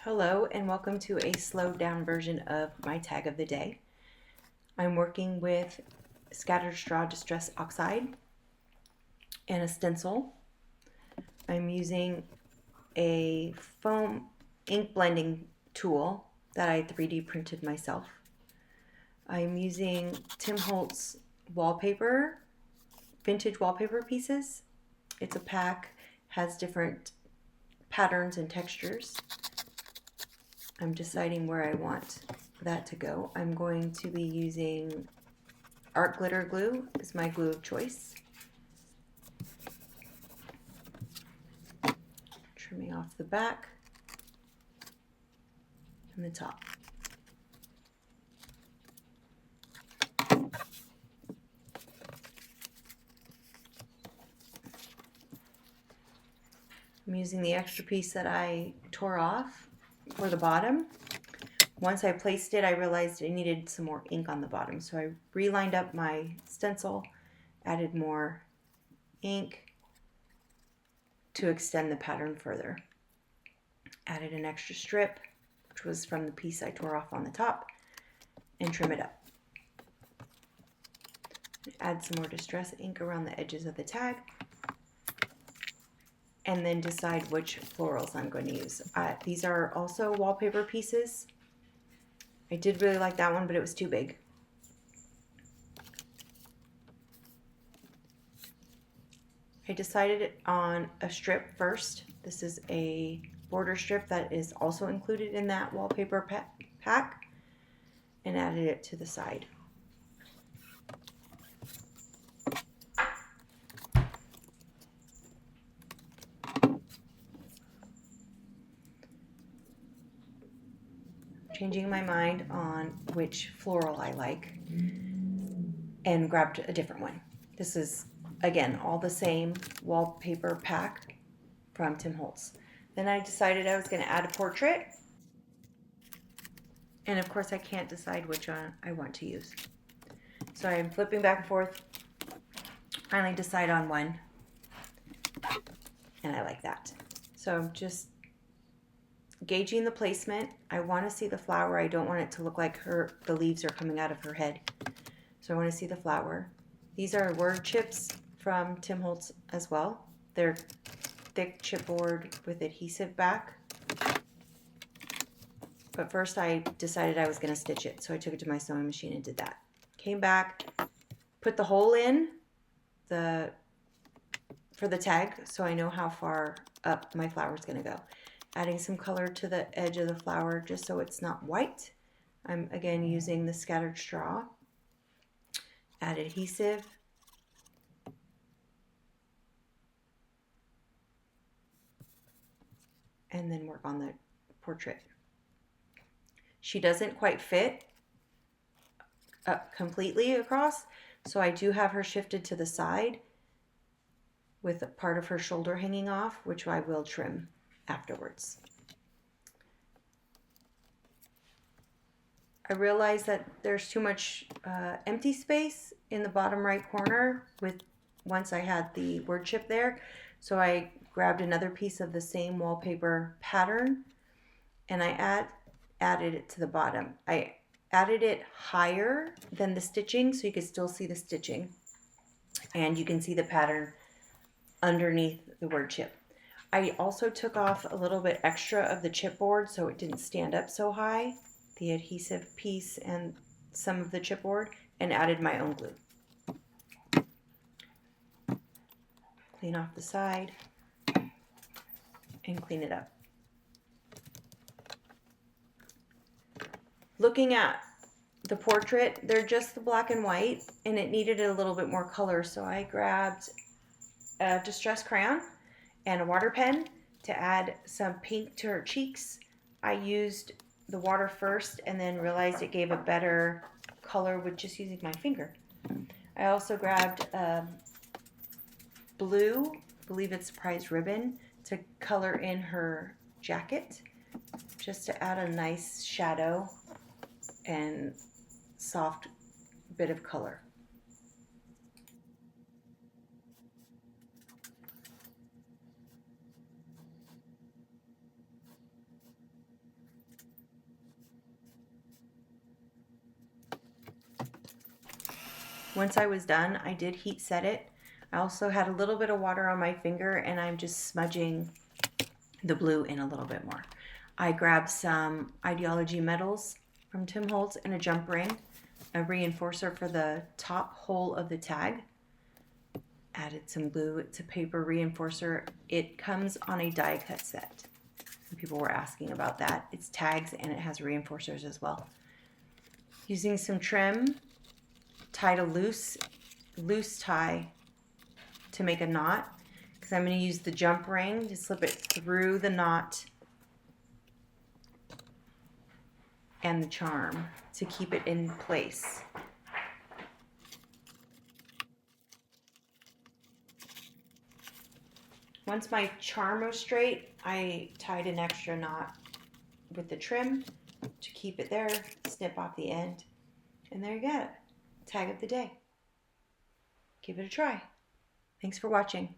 Hello and welcome to a slowed down version of my tag of the day. I'm working with Scattered Straw Distress Oxide and a stencil. I'm using a foam ink blending tool that I 3D printed myself. I'm using Tim Holtz wallpaper, vintage wallpaper pieces. It's a pack, has different patterns and textures. I'm deciding where I want that to go. I'm going to be using art glitter glue as my glue of choice. Trimming off the back and the top. I'm using the extra piece that I tore off for the bottom. Once I placed it, I realized I needed some more ink on the bottom, so I relined up my stencil, added more ink to extend the pattern further. Added an extra strip, which was from the piece I tore off on the top, and trim it up. Add some more distress ink around the edges of the tag, and then decide which florals I'm going to use. These are also wallpaper pieces. I did really like that one, but it was too big. I decided on a strip first. This is a border strip that is also included in that wallpaper pack, and added it to the side. Changing my mind on which floral I like and grabbed a different one. This is, again, all the same wallpaper pack from Tim Holtz. Then I decided I was going to add a portrait. And of course I can't decide which one I want to use. So I'm flipping back and forth. Finally decide on one. And I like that. So I'm just gauging the placement. I want to see the flower. I don't want it to look like the leaves are coming out of her head. So I want to see the flower. These are word chips from Tim Holtz as well. They're thick chipboard with adhesive back. But first I decided I was going to stitch it. So I took it to my sewing machine and did that. Came back, put the hole in for the tag so I know how far up my flower is going to go. Adding some color to the edge of the flower just so it's not white. I'm again using the scattered straw. Add adhesive. And then work on the portrait. She doesn't quite fit up completely across, so I do have her shifted to the side with a part of her shoulder hanging off, which I will trim afterwards. I realized that there's too much empty space in the bottom right corner once I had the word chip there. So I grabbed another piece of the same wallpaper pattern and I added it to the bottom. I added it higher than the stitching so you could still see the stitching. And you can see the pattern underneath the word chip. I also took off a little bit extra of the chipboard so it didn't stand up so high, the adhesive piece and some of the chipboard, and added my own glue. Clean off the side and clean it up. Looking at the portrait, they're just the black and white and it needed a little bit more color, so I grabbed a distress crayon and a water pen to add some pink to her cheeks. I used the water first and then realized it gave a better color with just using my finger. I also grabbed blue, I believe it's Surprise Ribbon, to color in her jacket, just to add a nice shadow and soft bit of color. Once I was done, I did heat set it. I also had a little bit of water on my finger, and I'm just smudging the blue in a little bit more. I grabbed some Ideology metals from Tim Holtz and a jump ring, a reinforcer for the top hole of the tag. Added some glue. It's a paper reinforcer. It comes on a die cut set. People were asking about that. It's tags and it has reinforcers as well. Using some trim, tied a loose tie to make a knot, because I'm going to use the jump ring to slip it through the knot and the charm to keep it in place. Once my charm was straight, I tied an extra knot with the trim to keep it there, snip off the end, and there you go. Tag of the day. Give it a try. Thanks for watching.